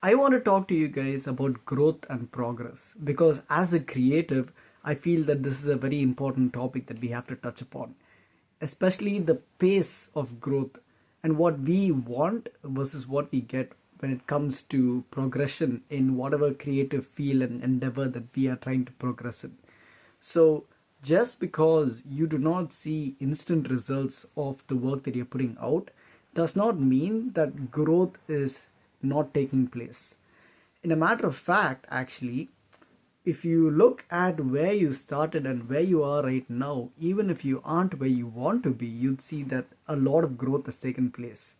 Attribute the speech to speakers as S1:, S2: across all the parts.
S1: I want to talk to you guys about growth and progress because, as a creative, I feel that this is a very important topic that we have to touch upon, especially the pace of growth and what we want versus what we get when it comes to progression in whatever creative field and endeavor that we are trying to progress in. So, just because you do not see instant results of the work that you're putting out does not mean that growth is not taking place. In a matter of fact, actually, if you look at where you started and where you are right now, even if you aren't where you want to be, you'd see that a lot of growth has taken place.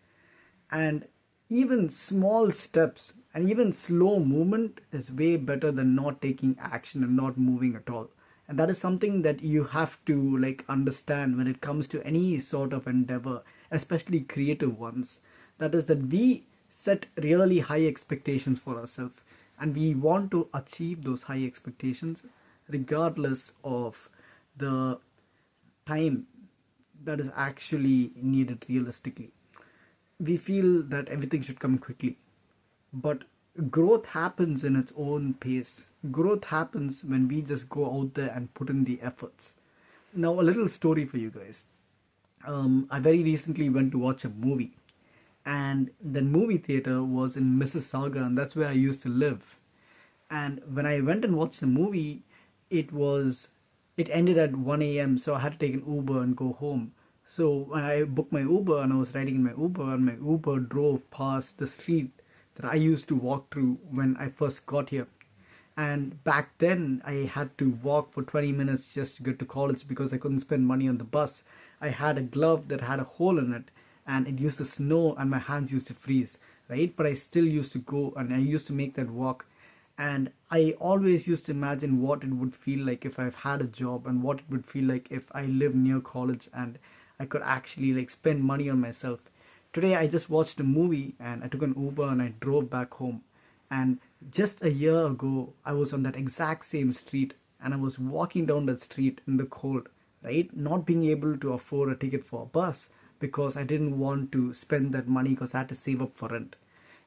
S1: And even small steps and even slow movement is way better than not taking action and not moving at all. And that is something that you have to understand when it comes to any sort of endeavor, especially creative ones. That is that we set really high expectations for ourselves, and we want to achieve those high expectations regardless of the time that is actually needed realistically. We feel that everything should come quickly, but growth happens in its own pace. Growth happens when we just go out there and put in the efforts. Now, a little story for you guys. I very recently went to watch a movie, and the movie theater was in Mississauga, and that's where I used to live. And when I went and watched the movie, it was it ended at 1 a.m. So I had to take an Uber and go home. So when I booked my Uber and I was riding in my Uber, and my Uber drove past the street that I used to walk through when I first got here. And back then, I had to walk for 20 minutes just to get to college because I couldn't spend money on the bus. I had a glove that had a hole in it, and it used to snow, and my hands used to freeze, right? But I still used to go and I used to make that walk. And I always used to imagine what it would feel like if I've had a job, and what it would feel like if I lived near college and I could actually spend money on myself. Today I just watched a movie and I took an Uber and I drove back home. And just a year ago, I was on that exact same street and I was walking down that street in the cold, right? Not being able to afford a ticket for a bus because I didn't want to spend that money because I had to save up for rent.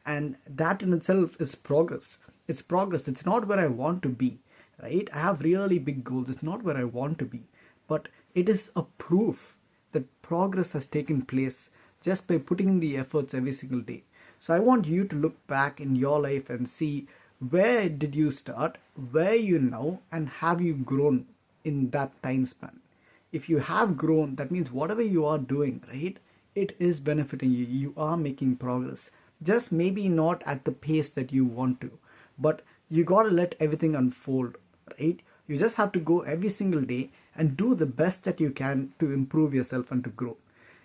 S1: And that in itself is progress. It's progress. It's not where I want to be, right? I have really big goals. It's not where I want to be, but it is a proof that progress has taken place just by putting in the efforts every single day. So I want you to look back in your life and see, where did you start, where you now, and have you grown in that time span. If you have grown, that means whatever you are doing, right, it is benefiting you. You are making progress, just maybe not at the pace that you want to, but you got to let everything unfold, right? You just have to go every single day and do the best that you can to improve yourself and to grow.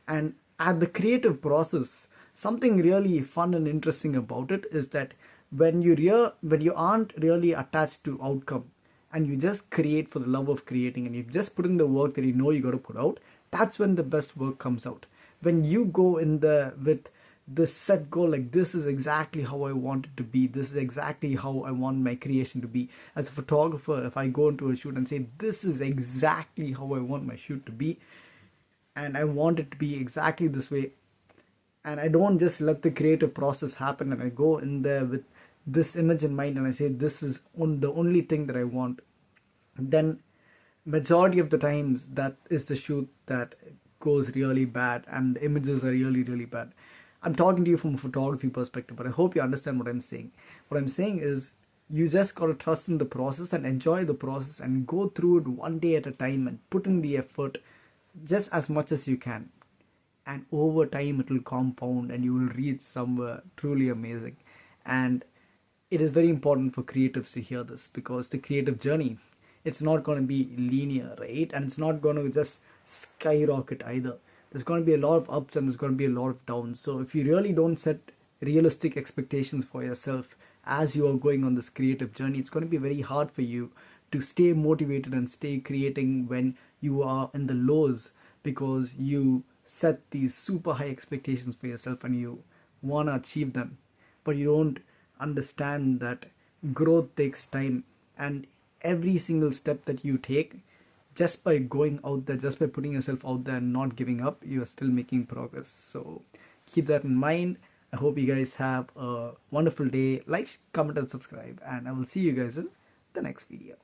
S1: And at the creative process, something really fun and interesting about it is that when you aren't really attached to outcome, and you just create for the love of creating, and you just put in the work that you know you got to put out, that's when the best work comes out. When you go in there with this set goal, like, this is exactly how I want it to be, this is exactly how I want my creation to be. As a photographer, if I go into a shoot and say this is exactly how I want my shoot to be, and I want it to be exactly this way, and I don't just let the creative process happen, and I go in there with this image in mind and I say this is the only thing that I want, then majority of the times that is the shoot that goes really bad and the images are really really bad. I'm talking to you from a photography perspective, but I hope you understand what I'm saying. What I'm saying is, you just got to trust in the process and enjoy the process and go through it one day at a time and put in the effort just as much as you can. And over time it will compound and you will reach somewhere truly amazing. And it is very important for creatives to hear this, because the creative journey, it's not going to be linear, right? And it's not going to just skyrocket either. There's going to be a lot of ups and there's going to be a lot of downs. So if you really don't set realistic expectations for yourself as you are going on this creative journey, it's going to be very hard for you to stay motivated and stay creating when you are in the lows, because you set these super high expectations for yourself and you want to achieve them, but you don't understand that growth takes time. And every single step that you take, just by going out there, just by putting yourself out there and not giving up, you are still making progress. So keep that in mind. I hope you guys have a wonderful day. Like, comment, and subscribe, and I will see you guys in the next video.